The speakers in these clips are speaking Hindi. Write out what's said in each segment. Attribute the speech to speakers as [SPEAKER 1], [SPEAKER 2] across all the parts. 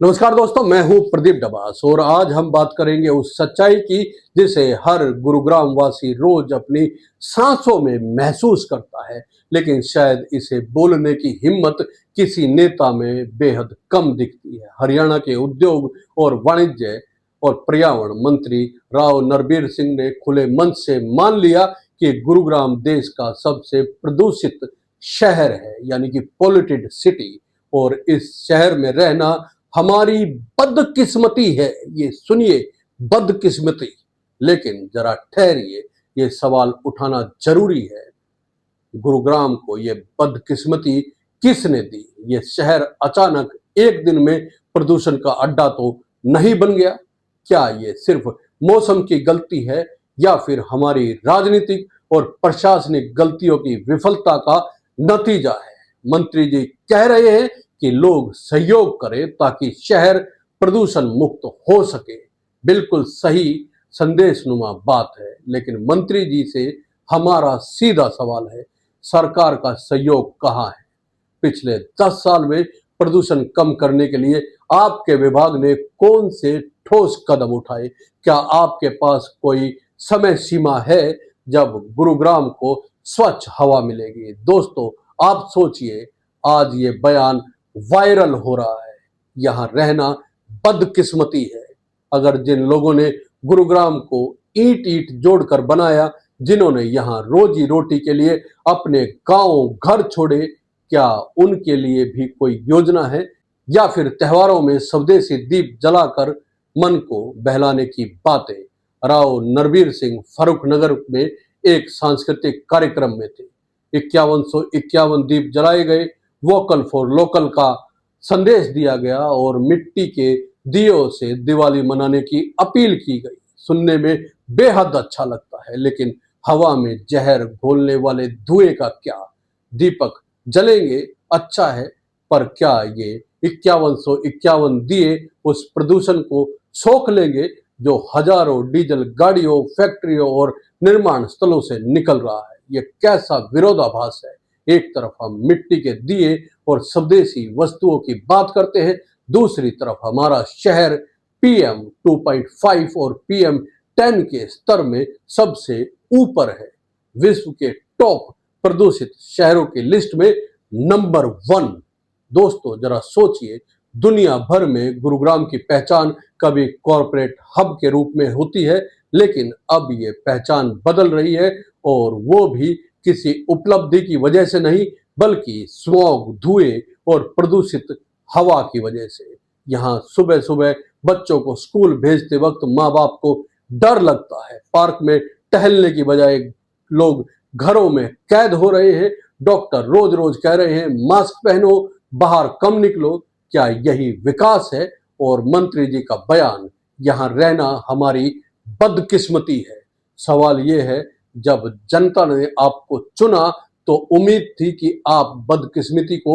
[SPEAKER 1] नमस्कार दोस्तों, मैं हूं प्रदीप डबास और आज हम बात करेंगे उस सच्चाई की जिसे हर गुरुग्राम वासी रोज अपनी सांसों में महसूस करता है, लेकिन शायद इसे बोलने की हिम्मत किसी नेता में बेहद कम दिखती है। हरियाणा के उद्योग और वाणिज्य और पर्यावरण मंत्री राव नरबीर सिंह ने खुले मन से मान लिया कि गुरुग्राम देश का सबसे प्रदूषित शहर है, यानी कि पोल्यूटेड सिटी, और इस शहर में रहना हमारी बदकिस्मती है। ये सुनिए, बदकिस्मती। लेकिन जरा ठहरिए, ये सवाल उठाना जरूरी है। गुरुग्राम को ये बदकिस्मती किसने दी? ये शहर अचानक एक दिन में प्रदूषण का अड्डा तो नहीं बन गया। क्या ये सिर्फ मौसम की गलती है या फिर हमारी राजनीतिक और प्रशासनिक गलतियों की विफलता का नतीजा है? मंत्री जी कह रहे हैं कि लोग सहयोग करें ताकि शहर प्रदूषण मुक्त हो सके। बिल्कुल सही संदेशनुमा बात है, लेकिन मंत्री जी से हमारा सीधा सवाल है, सरकार का सहयोग कहाँ है? पिछले 10 साल में प्रदूषण कम करने के लिए आपके विभाग ने कौन से ठोस कदम उठाए? क्या आपके पास कोई समय सीमा है जब गुरुग्राम को स्वच्छ हवा मिलेगी? दोस्तों, आप सोचिए, आज ये बयान वायरल हो रहा है। यहां रहना बदकिस्मती है। अगर जिन लोगों ने गुरुग्राम को ईंट ईंट जोड़कर बनाया, जिन्होंने यहां रोजी रोटी के लिए अपने गांव घर छोड़े, क्या उनके लिए भी कोई योजना है? या फिर त्योहारों में स्वदेशी दीप जलाकर मन को बहलाने की बातें? राव नरबीर सिंह फर्रुखनगर में एक सांस्कृतिक कार्यक्रम में थे। 5151 दीप जलाए गए, वोकल फॉर लोकल का संदेश दिया गया और मिट्टी के दियों से दिवाली मनाने की अपील की गई। सुनने में बेहद अच्छा लगता है, लेकिन हवा में जहर घोलने वाले धुएं का क्या? दीपक जलेंगे, अच्छा है, पर क्या ये 5151 दिए उस प्रदूषण को सोख लेंगे जो हजारों डीजल गाड़ियों, फैक्ट्रियों और निर्माण स्थलों से निकल रहा है? ये कैसा विरोधाभास है? एक तरफ हम मिट्टी के दिए और स्वदेशी वस्तुओं की बात करते हैं, दूसरी तरफ हमारा शहर PM 2.5 और PM 10 के स्तर में सबसे ऊपर है। विश्व के टॉप प्रदूषित शहरों की लिस्ट में नंबर 1। दोस्तों, जरा सोचिए, दुनिया भर में गुरुग्राम की पहचान कभी कॉरपोरेट हब के रूप में होती है, लेकिन अब ये पहचान बदल रही है, और वो भी किसी उपलब्धि की वजह से नहीं, बल्कि स्मॉग, धुएं और प्रदूषित हवा की वजह से। यहाँ सुबह सुबह बच्चों को स्कूल भेजते वक्त माँ बाप को डर लगता है। पार्क में टहलने की बजाय लोग घरों में कैद हो रहे हैं। डॉक्टर रोज रोज कह रहे हैं मास्क पहनो, बाहर कम निकलो। क्या यही विकास है? और मंत्री जी का बयान, यहाँ रहना हमारी बदकिस्मती है। सवाल यह है, जब जनता ने आपको चुना तो उम्मीद थी कि आप बदकिस्मती को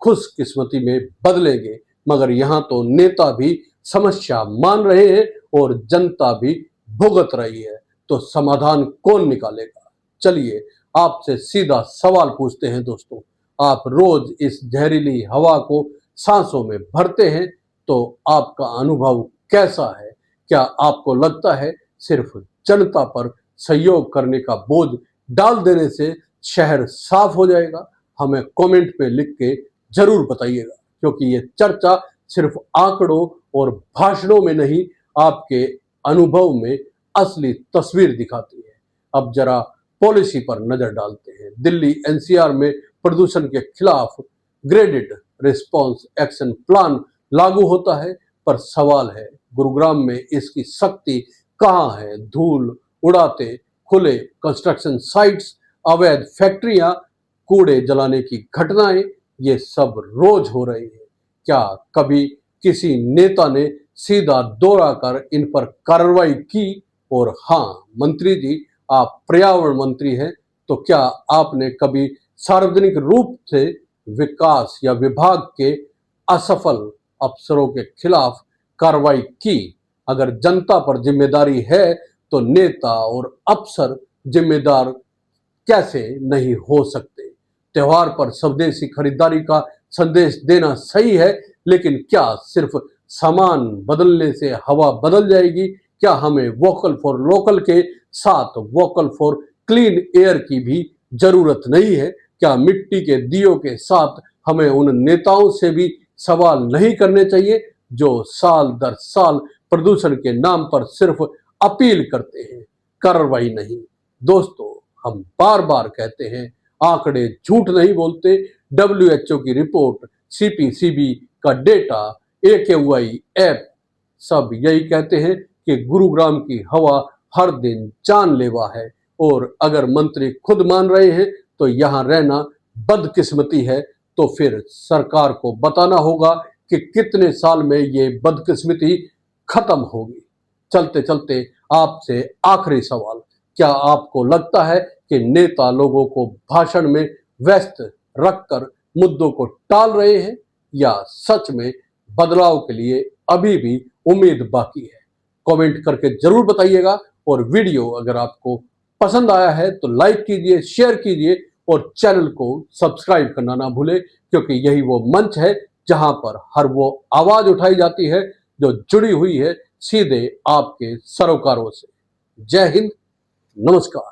[SPEAKER 1] खुशकिस्मती में बदलेंगे, मगर यहां तो नेता भी समस्या मान रहे हैं और जनता भी भुगत रही है। तो समाधान कौन निकालेगा? चलिए आपसे सीधा सवाल पूछते हैं दोस्तों, आप रोज इस जहरीली हवा को सांसों में भरते हैं, तो आपका अनुभव कैसा है? क्या आपको लगता है सिर्फ जनता पर सहयोग करने का बोझ डाल देने से शहर साफ हो जाएगा? हमें कमेंट पे लिख के जरूर बताइएगा, क्योंकि ये चर्चा सिर्फ आंकड़ों और भाषणों में नहीं, आपके अनुभव में असली तस्वीर दिखाती है। अब जरा पॉलिसी पर नजर डालते हैं। दिल्ली NCR में प्रदूषण के खिलाफ ग्रेडेड रिस्पॉन्स एक्शन प्लान लागू होता है, पर सवाल है गुरुग्राम में इसकी सख्ती कहाँ है? धूल उड़ाते खुले कंस्ट्रक्शन साइट्स, अवैध फैक्ट्रियां, कूड़े जलाने की घटनाएं, ये सब रोज हो रही है। क्या कभी किसी नेता ने सीधा दौरा कर इन पर कार्रवाई की? और हाँ मंत्री जी, आप पर्यावरण मंत्री हैं, तो क्या आपने कभी सार्वजनिक रूप से विकास या विभाग के असफल अफसरों के खिलाफ कार्रवाई की? अगर जनता पर जिम्मेदारी है तो नेता और अफसर जिम्मेदार कैसे नहीं हो सकते? त्योहार पर स्वदेशी खरीदारी का संदेश देना सही है, लेकिन क्या सिर्फ सामान बदलने से हवा बदल जाएगी? क्या हमें वोकल फॉर लोकल के साथ वोकल फॉर क्लीन एयर की भी जरूरत नहीं है? क्या मिट्टी के दियों के साथ हमें उन नेताओं से भी सवाल नहीं करने चाहिए जो साल दर साल प्रदूषण के नाम पर सिर्फ अपील करते हैं, कार्रवाई नहीं? दोस्तों, हम बार बार कहते हैं, आंकड़े झूठ नहीं बोलते। WHO की रिपोर्ट, CPCB का डेटा, AQI ऐप सब यही कहते हैं कि गुरुग्राम की हवा हर दिन जानलेवा है। और अगर मंत्री खुद मान रहे हैं तो यहां रहना बदकिस्मती है, तो फिर सरकार को बताना होगा कि कितने साल में ये बदकिस्मती खत्म होगी। चलते चलते आपसे आखिरी सवाल, क्या आपको लगता है कि नेता लोगों को भाषण में व्यस्त रखकर मुद्दों को टाल रहे हैं, या सच में बदलाव के लिए अभी भी उम्मीद बाकी है? कमेंट करके जरूर बताइएगा। और वीडियो अगर आपको पसंद आया है तो लाइक कीजिए, शेयर कीजिए और चैनल को सब्सक्राइब करना ना भूलें, क्योंकि यही वो मंच है जहां पर हर वो आवाज उठाई जाती है जो जुड़ी हुई है सीधे आपके सरोकारों से। जय हिंद, नमस्कार।